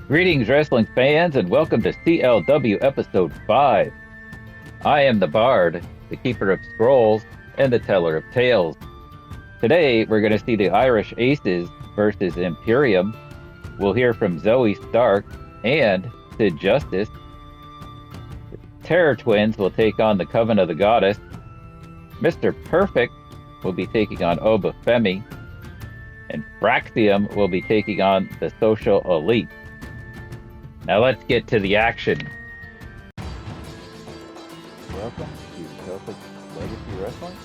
Greetings, wrestling fans, and welcome to CLW Episode 5. I am the Bard, the Keeper of Scrolls, and the Teller of Tales. Today, we're going to see the Irish Aces versus Imperium. We'll hear from Zoey Stark and Sid Justice. The Terror Twins will take on the Coven of the Goddess. Mr. Perfect will be taking on Oba Femi. And Fraxiom will be taking on the Social Elite. Now let's get to the action. Welcome to Celtic Legacy Wrestling.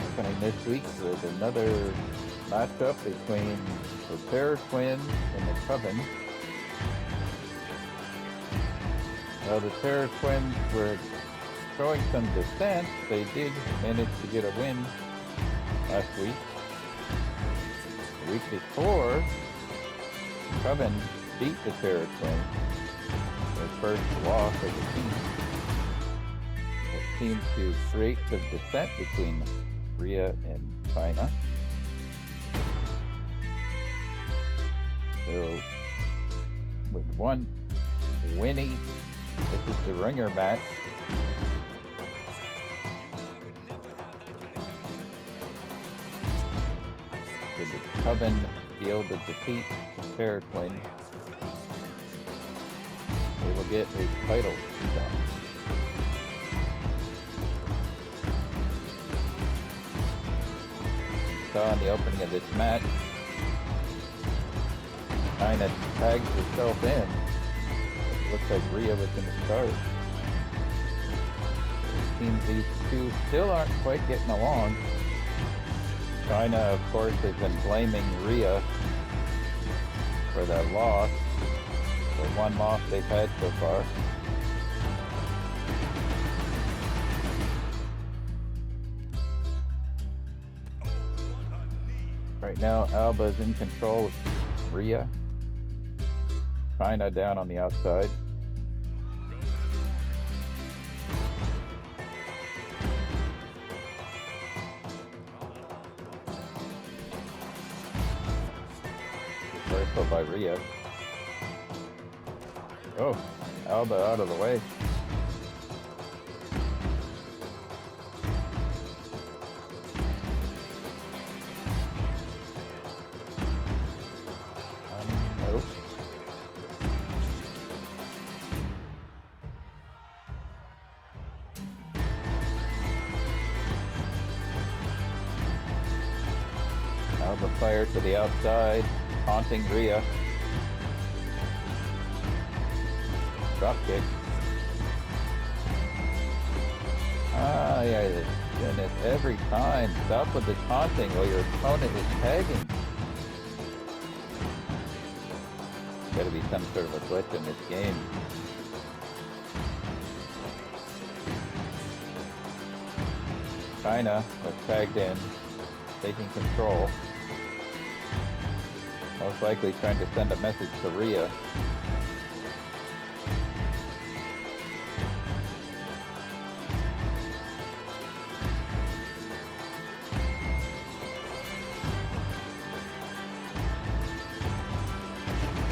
Opening this week with another matchup between the Terror Twins and the Coven. Now the Terror Twins were showing some dissent. They did manage to get a win last week. The week before, Coven beat the Terror Twins, their first loss of the team. It seemed to create some dissent between Rhea and Chyna. So, with one Winnie, this is the ringer match. Did the Coven be able to defeat the Terror Twins? They will get a title shot. Saw in the opening of this match, Chyna tags herself in. It looks like Rhea was in the start. It seems these two still aren't quite getting along. Chyna, of course, has been blaming Rhea for that loss, the one loss they've had so far. Right now, Alba is in control of Rhea. Chyna down on the outside. Reversal by Rhea. Oh, Alba out of the way. Nope. Alba Fyre to the outside, taunting Rhea. Drop kick. Ah, yeah, and it every time. Stop with the taunting while your opponent is tagging. Gotta be some sort of a glitch in this game. Chyna was tagged in, taking control. Most likely trying to send a message to Rhea.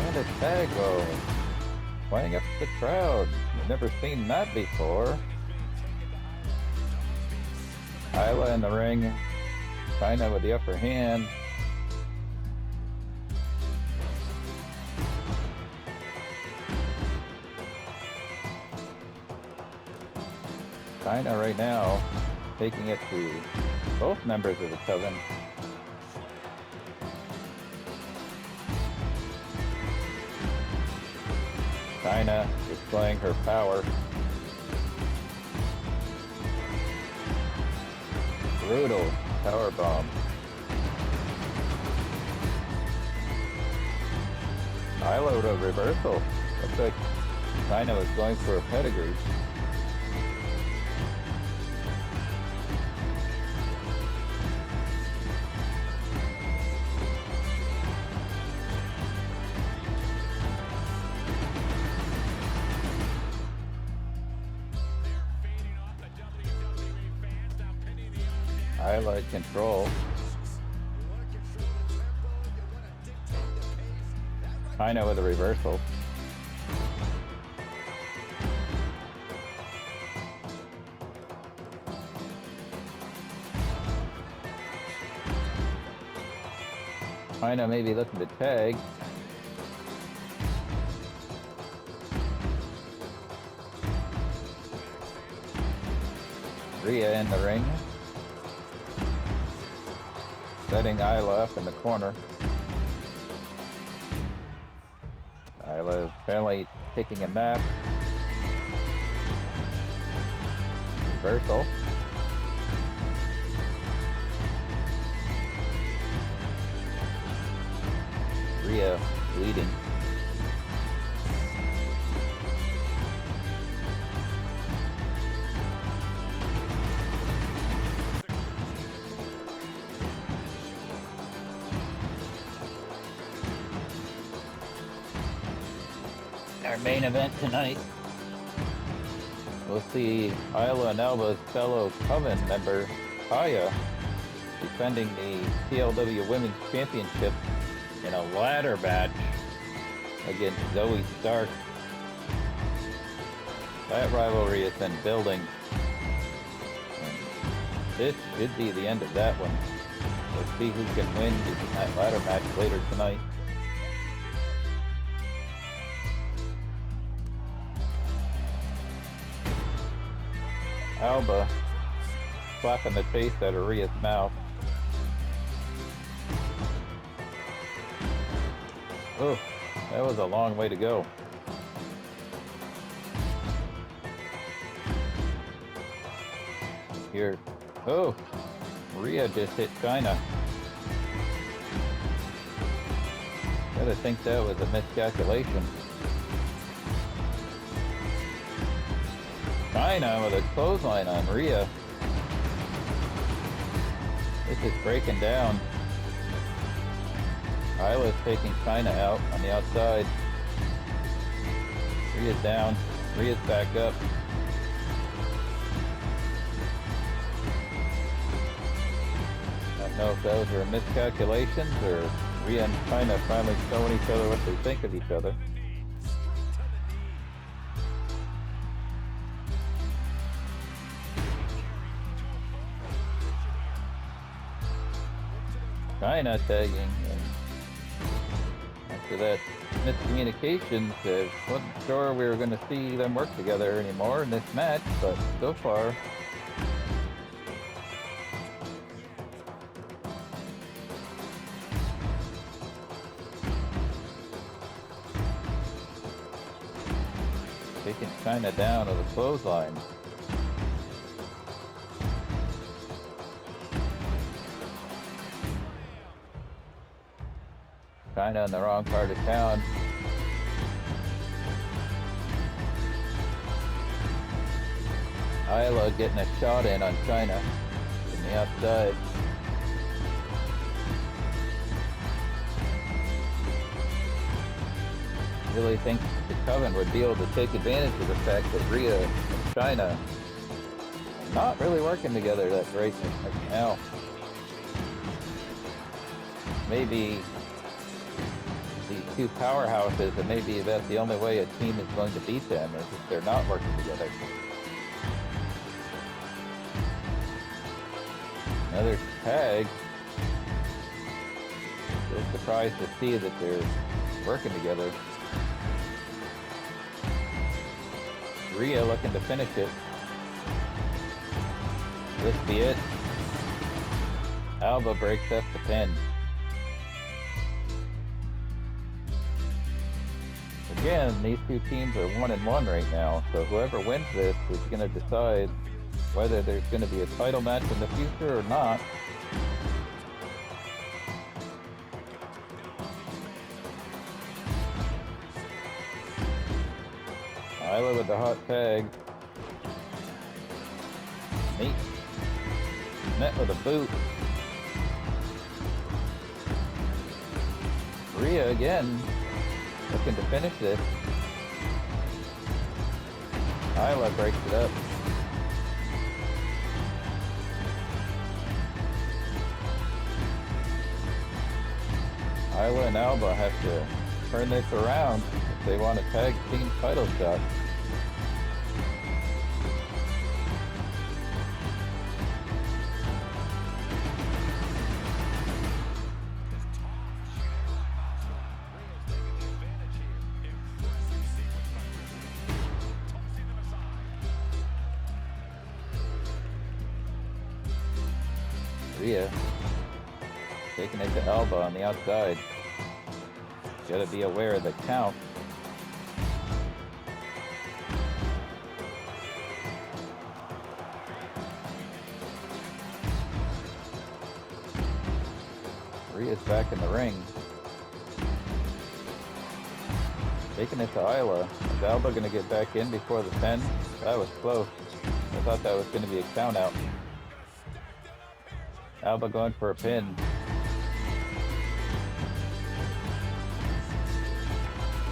And a tag roll. Playing up the crowd. We've never seen that before. Isla in the ring. Chyna with the upper hand. Chyna right now taking it to both members of the Coven. Chyna displaying her power. Brutal power bomb. Isla with a reversal. Looks like Chyna was going for a pedigree. Highlight control. Chyna with a reversal. Chyna maybe looking to tag. Rhea in the ring. Setting Isla up in the corner. Isla is apparently taking a nap. Reversal. Rhea leading. Our main event tonight. We'll see Isla and Alba's fellow Coven member, Fyre, defending the CLW Women's Championship in a ladder match against Zoey Stark. That rivalry has been building. And this should be the end of that one. Let's see who can win in that ladder match later tonight. Alba slapping the face out of Rhea's mouth. Oh, that was a long way to go. Here. Oh, Rhea just hit Chyna. Gotta think that was a miscalculation. Chyna with a clothesline on Rhea. This is breaking down. Isla's taking Chyna out on the outside. Rhea's down. Rhea's back up. I don't know if those are miscalculations or Rhea and Chyna finally showing each other what they think of each other. Chyna tagging, and after that miscommunication, wasn't sure we were going to see them work together anymore in this match, but so far, taking Chyna down with a clothesline. Chyna in the wrong part of town. Isla getting a shot in on Chyna from the outside. Really think the Coven would be able to take advantage of the fact that Rhea and Chyna are not really working together that great right now. Maybe these two powerhouses, and maybe that's the only way a team is going to beat them, is if they're not working together. Another tag. Still surprised to see that they're working together. Rhea looking to finish it. This be it. Alba breaks up the pin. Again, these two teams are 1-1 right now, so whoever wins this is going to decide whether there's going to be a title match in the future or not. Isla with the hot tag. Met with a boot. Rhea again. Looking to finish this. Isla breaks it up. Isla and Alba have to turn this around if they want a tag team title shot. Rhea taking it to Alba on the outside. Gotta be aware of the count. Rhea's back in the ring. Taking it to Isla. Is Alba gonna get back in before the 10? That was close. I thought that was gonna be a count out. Alba going for a pin.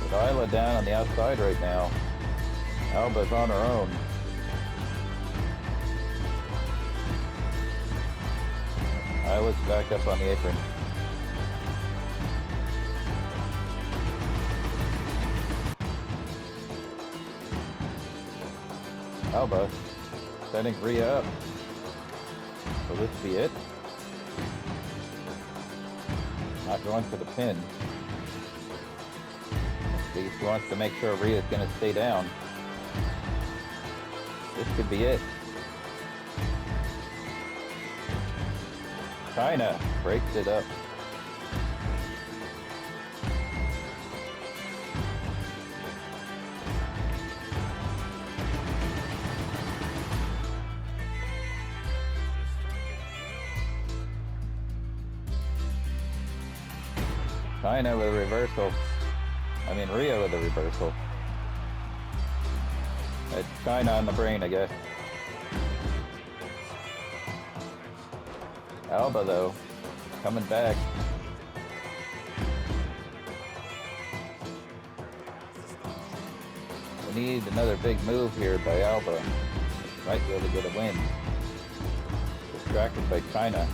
With Isla down on the outside right now. Alba's on her own. Isla's back up on the apron. Alba setting Rhea up. Will this be it? Not going for the pin. He wants to make sure Rhea's going to stay down. This could be it. Chyna breaks it up. Chyna with a reversal. Rhea with a reversal. It's Chyna on the brain, I guess. Alba, though, coming back. We need another big move here by Alba. Might be able to get a win. Distracted by Chyna.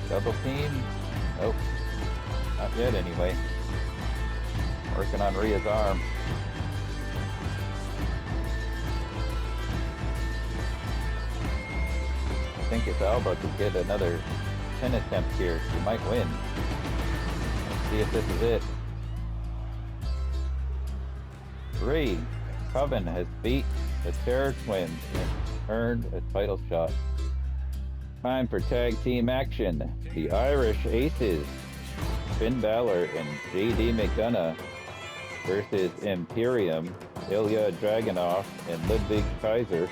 Double team? Nope. Not yet, anyway. Working on Rhea's arm. I think if Alba could get another 10 attempt here, she might win. Let's see if this is it. 3. Coven has beat the Terror Twins and earned a title shot. Time for tag team action. The Irish Aces, Finn Balor and JD McDonough versus Imperium, Ilja Dragunov and Ludwig Kaiser.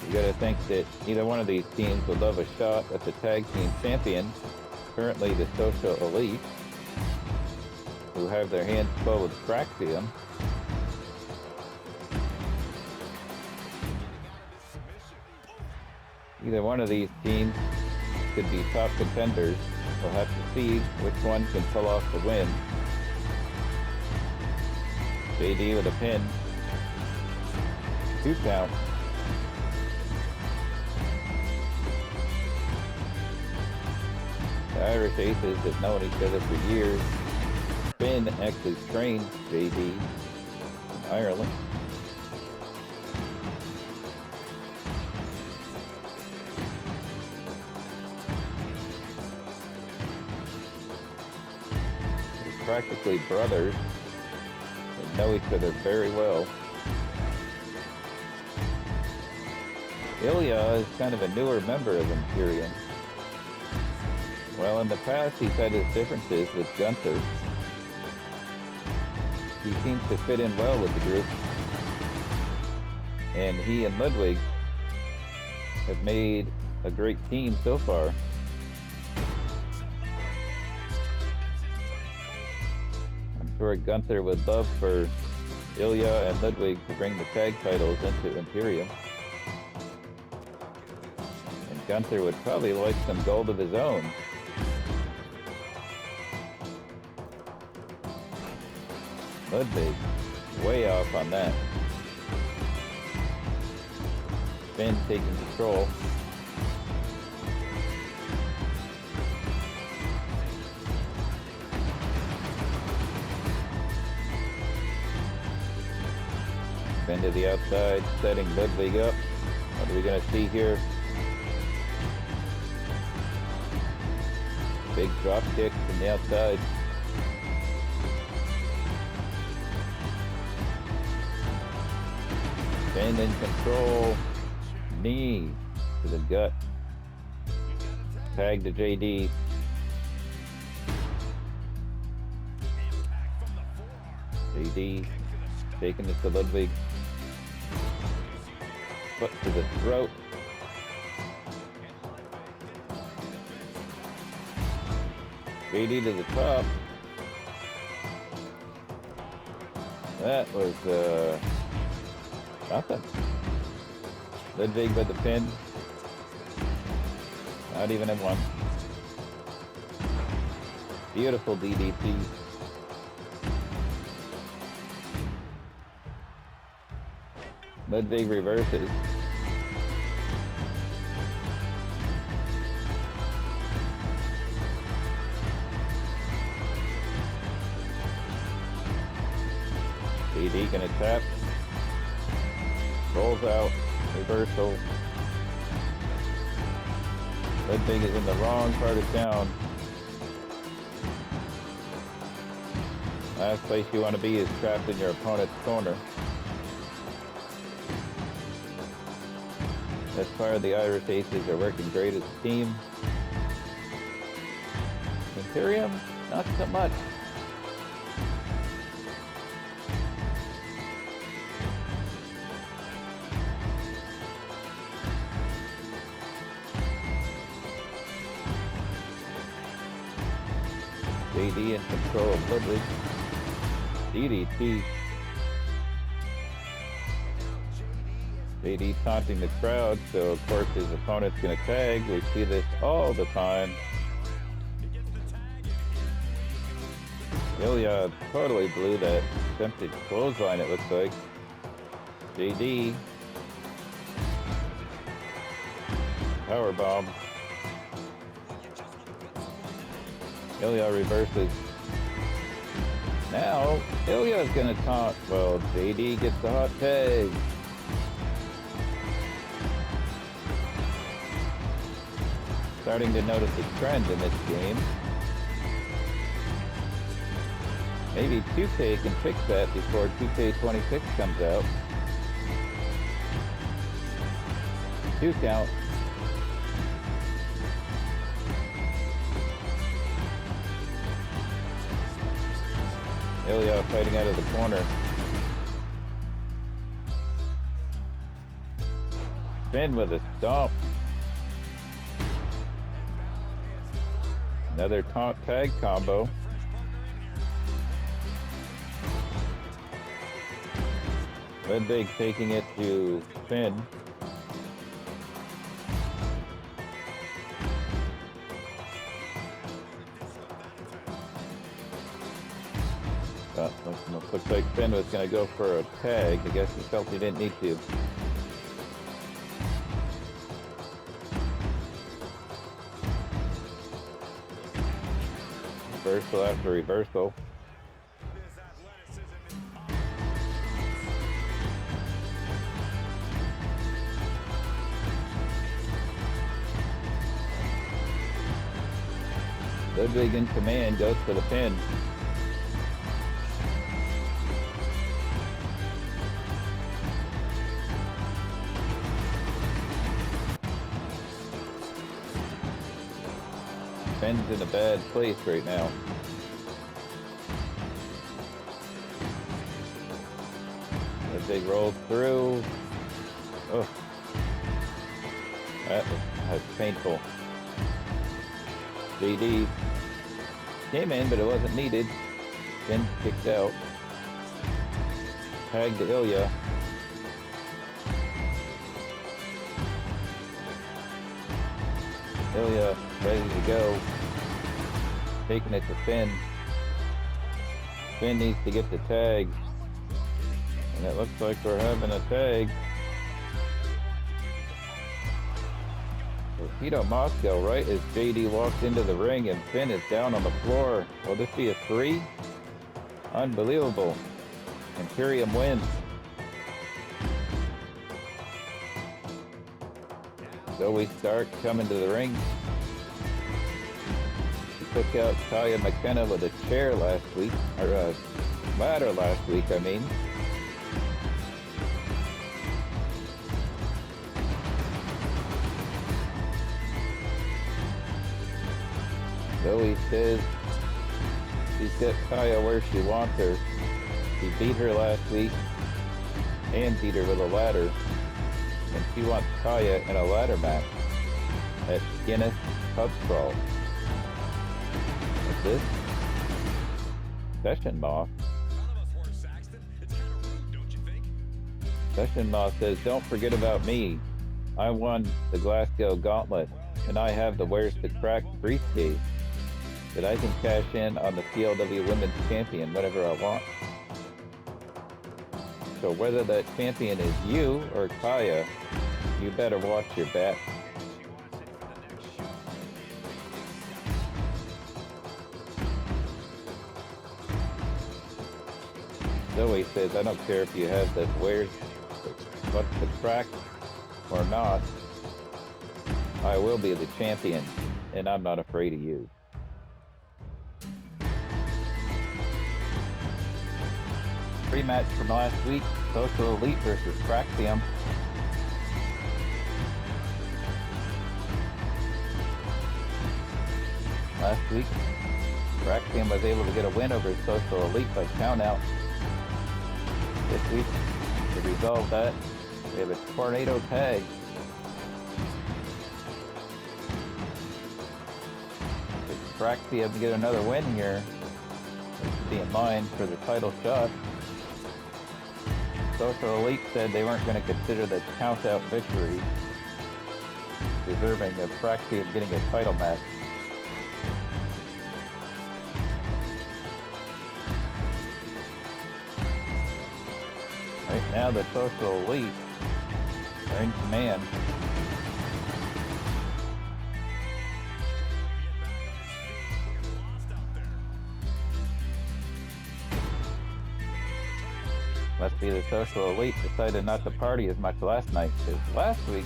You gotta think that either one of these teams would love a shot at the tag team champion, currently the Social Elite, who have their hands full with Fraxiom. Either one of these teams could be top contenders. We'll have to see which one can pull off the win. JD with a pin. 2 count. The Irish Aces have known each other for years. Finn actually trained JD in Ireland. Practically brothers and know each other very well. Ilja is kind of a newer member of Imperium. Well, in the past he's had his differences with Gunther. He seems to fit in well with the group. And he and Ludwig have made a great team so far. Sure Gunther would love for Ilja and Ludwig to bring the tag titles into Imperium. And Gunther would probably like some gold of his own. Ludwig, way off on that. Finn taking control. Finn to the outside, setting Ludwig up. What are we going to see here? Big drop kick from the outside. Finn in control. Knee to the gut. Tag to JD. JD taking it to Ludwig. Foot to the throat. JD to the top. That was nothing. Ludwig with the pin. Not even in one. Beautiful DDT. Ludwig reverses. JD gonna tap. Rolls out. Reversal. Ludwig is in the wrong part of town. Last place you want to be is trapped in your opponent's corner. As far as the Irish Aces are working great as a team. Imperium, not so much. JD in control of Ludwig. DDT. JD taunting the crowd, so of course his opponent's going to tag. We see this all the time. Ilja totally blew that attempted clothesline, it looks like. JD. Powerbomb. Ilja reverses. Now, Ilja's gonna taunt. Well, JD gets the hot tag. Starting to notice a trend in this game. Maybe 2K can fix that before 2K26 comes out. 2 count. Ilja fighting out of the corner. Finn with a stomp. Another taunt tag combo. Ludwig taking it to Finn. Looks like Finn was going to go for a tag. I guess he felt he didn't need to. Reversal after reversal. Ludwig in command goes for the pin. Finn's in a bad place right now. Ludwig rolls through. Oh, that's painful. JD came in, but it wasn't needed. Finn kicked out. Tag to Ilja. Ilja ready to go. Taking it to Finn. Finn needs to get the tag. And it looks like we're having a tag. Torpedo Moscow right as JD walks into the ring and Finn is down on the floor. Will this be a 3? Unbelievable. Imperium wins. Zoey Stark coming to the ring. She took out Talia McKenna with a chair last week, or a ladder last week, I mean. Zoey says she's got Talia where she wants her. She beat her last week and beat her with a ladder. And she wants Talia in a ladder match at Guinness Pub Crawl. What's this? Session Moth. Session Moth says, don't forget about me. I won the Glasgow Gauntlet, and I have the Where's the Crack briefcase that I can cash in on the CLW Women's Champion whenever I want. So whether that champion is you or Kaya, you better watch your bet. Zoey says, I don't care if you have the what's the crack or not. I will be the champion, and I'm not afraid of you. Rematch from last week, Social Elite versus Fraxiom. Last week, Fraxiom was able to get a win over Social Elite by countout. This week, to resolve that, we have a tornado tag. If Fraxiom to get another win here, it should be in line for the title shot. Social Elite said they weren't going to consider the count-out victory deserving of Fraxiom getting a title match. Right now the Social Elite are in command. Must be the Social Elite decided not to party as much last night, because last week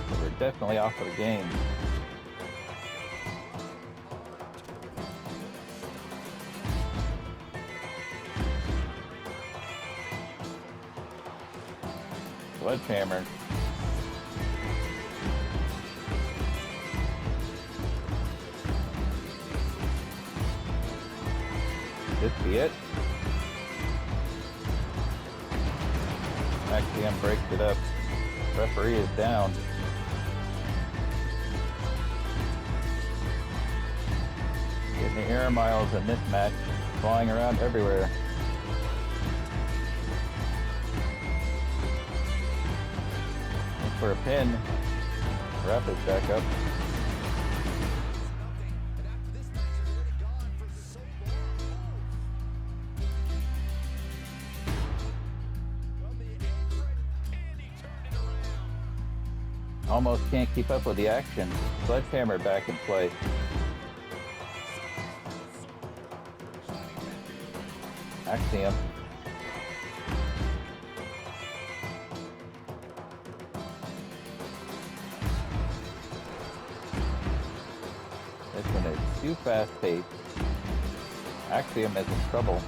they were definitely off of the game. Sledgehammer. This be it? Axiom breaks it up. Referee is down. Getting the air miles in this match, flying around everywhere. Look for a pin. Ref is back up. Almost can't keep up with the action. Sledgehammer back in play. Axiom. This one is too fast-paced. Axiom is in trouble.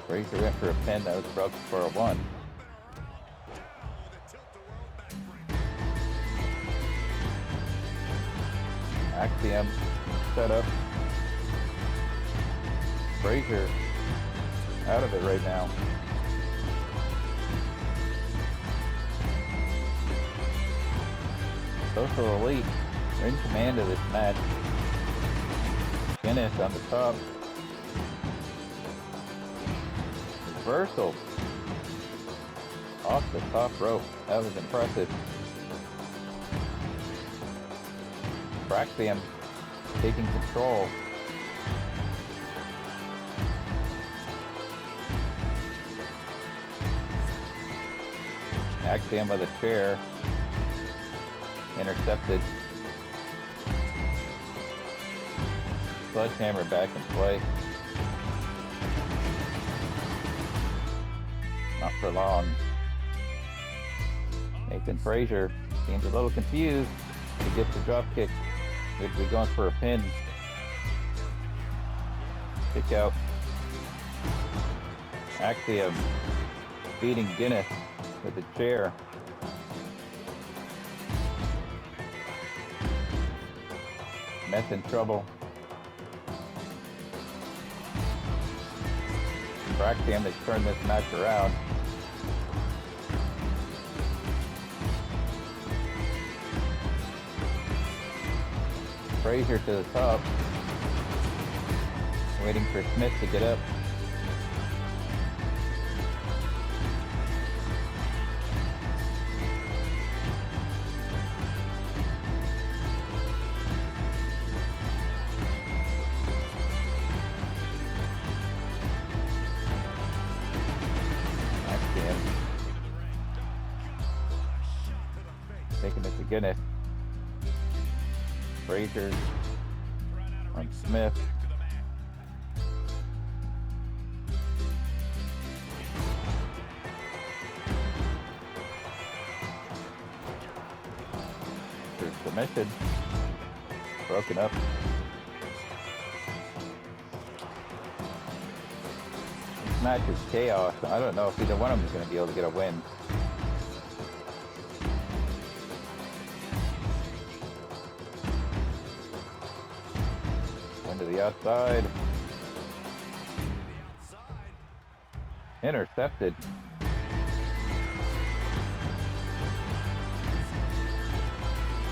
Frazer went for a pin that was broke for a 1. Axiom set up. Frazer out of it right now. Social Elite are in command of this match. Guinness on the top. Reversal off the top rope. That was impressive. Fraxiom taking control. Axiom with a chair. Intercepted. Sledgehammer back in play. Not for long. Nathan Frazer seems a little confused. He gets the drop kick. Ludwig going for a pin. Kick out. Axiom beating Guinness with a chair. Smyth in trouble. Fraxiom has turned this match around. Frazer to the top. Waiting for Smyth to get up. Taking it to Guinness. Frazer on Smyth. There's submission. Broken up. This match is chaos. I don't know if either one of them is going to be able to get a win. To the outside. Intercepted.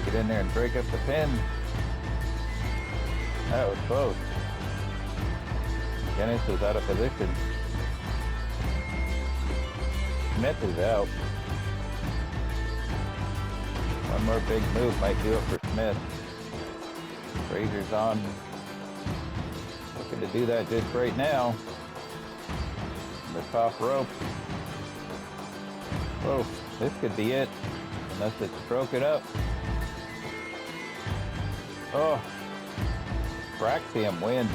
Get in there and break up the pin. That was close. Guinness was out of position. Smyth is out. One more big move might do it for Smyth. Frazer's on. Looking to do that just right now. The top rope. Whoa, this could be it. Unless it's broken up. Oh, Fraxiom wins.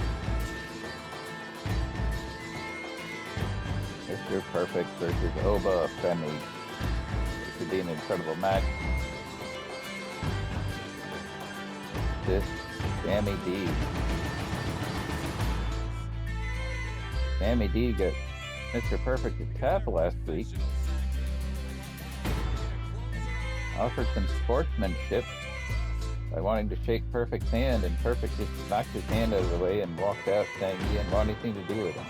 Mr. Perfect versus Oba Femi. This could be an incredible match. This Sammy D. Sammy D got Mr. Perfect to tap last week. Offered some sportsmanship by wanting to shake Perfect's hand, and Perfect just knocked his hand out of the way and walked out saying he didn't want anything to do with him.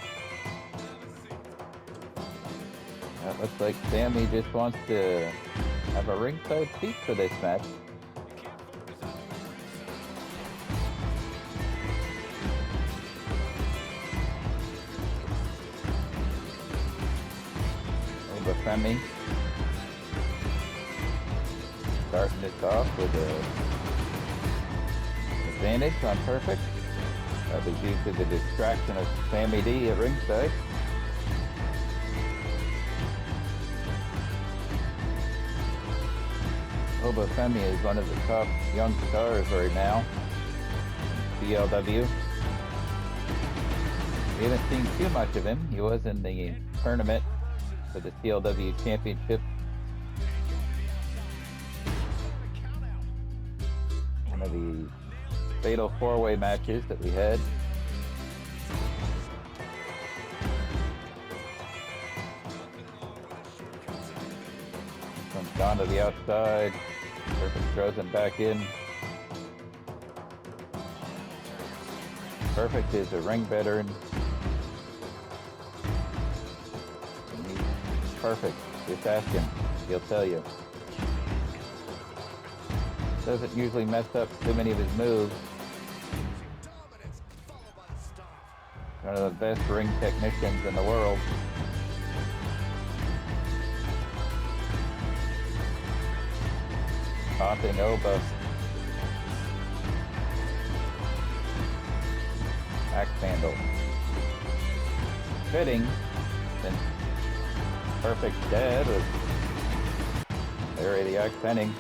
It looks like Sammy just wants to have a ringside seat for this match. Oba Femi starting this off with an advantage on Perfect. That was due to the distraction of Sammy D at ringside. Oba Femi is one of the top young stars right now in CLW. We haven't seen too much of him. He was in the tournament for the CLW Championship. One of the fatal four-way matches that we had. Comes down to the outside. Perfect throws him back in. Perfect is a ring veteran. And he's perfect. Just ask him. He'll tell you. Doesn't usually mess up too many of his moves. One of the best ring technicians in the world. Taunting Oba. Axe handle. Fitting, since Perfect's dad was There, the axe penning.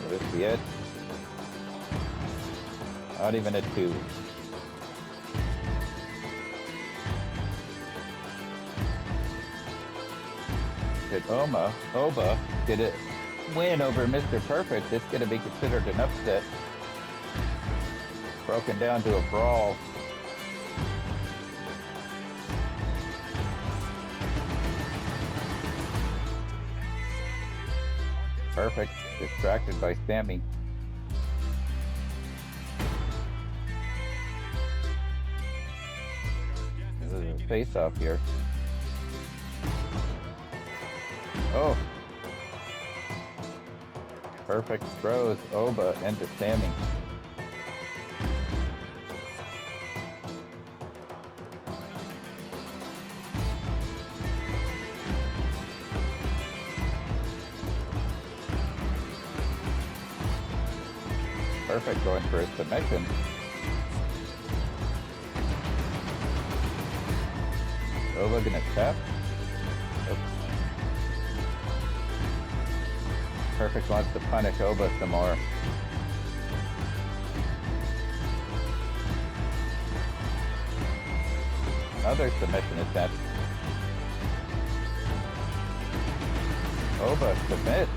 Will this be it? Not even a 2. Could Oba get a win over Mr. Perfect? It's going to be considered an upset. Broken down to a brawl. Perfect. Distracted by Sammy. This is a face-off here. Oh. Perfect throws Oba into Sammy. Perfect going for a submission. Oba gonna tap. Oops. Perfect wants to punish Oba some more. Another submission attempt. Oba submits.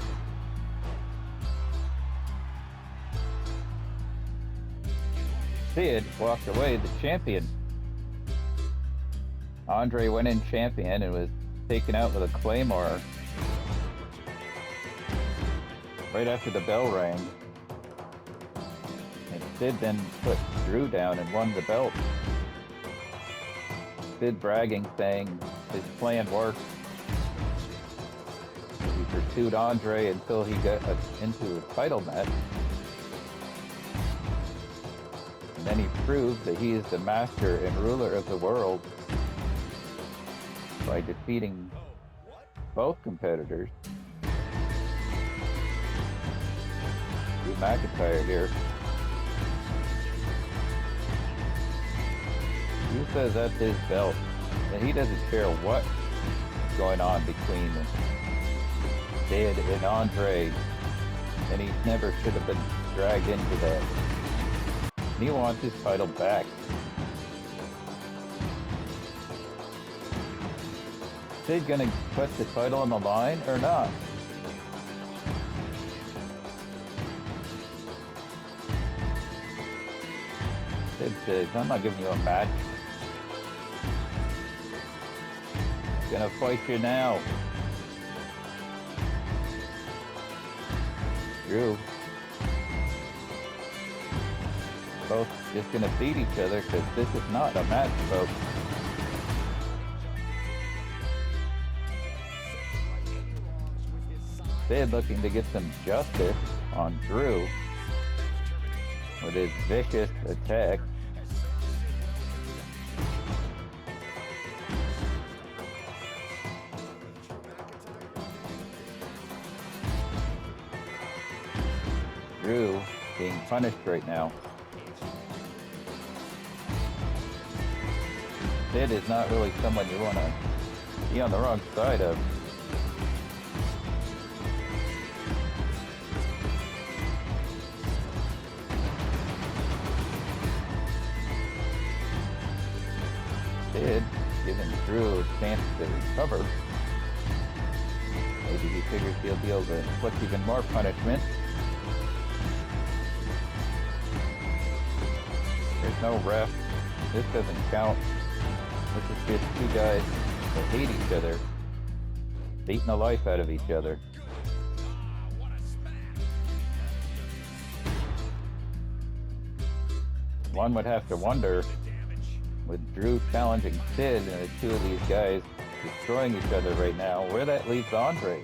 Sid walked away the champion. Andre went in champion and was taken out with a claymore right after the bell rang. And Sid then put Drew down and won the belt. Sid bragging, saying his plan worked. He pursued Andre until he got into a title match. And then he proved that he is the master and ruler of the world by defeating both competitors. Drew McIntyre here. Drew says that's his belt, and he doesn't care what's going on between Sid and Andre, and he never should have been dragged into that. And he wants his title back. Sid gonna put the title on the line or not? Sid says, I'm not giving you a match. I'm gonna fight you now. Drew. Both just gonna beat each other because this is not a match, folks. Sid looking to get some justice on Drew with his vicious attack. Drew being punished right now. Sid is not really someone you want to be on the wrong side of. Sid giving Drew a chance to recover. Maybe he figures he'll be able to inflict even more punishment. There's no ref. This doesn't count. This is just two guys that hate each other, beating the life out of each other. One would have to wonder, with Drew challenging Sid and the two of these guys destroying each other right now, where that leaves Andre.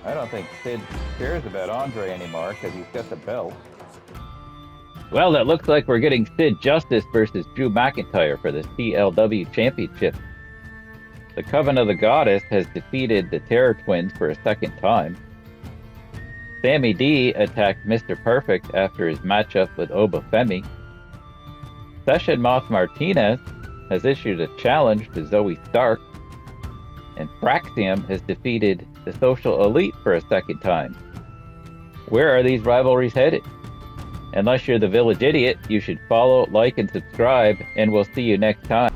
I don't think Sid cares about Andre anymore because he's got the belt. Well, it looks like we're getting Sid Justice versus Drew McIntyre for the CLW Championship. The Coven of the Goddess has defeated the Terror Twins for a second time. Sammy D attacked Mr. Perfect after his matchup with Oba Femi. Session Moth Martinez has issued a challenge to Zoey Stark, and Fraxiom has defeated the Social Elite for a second time. Where are these rivalries headed? Unless you're the Village Idiot, you should follow, like, and subscribe, and we'll see you next time.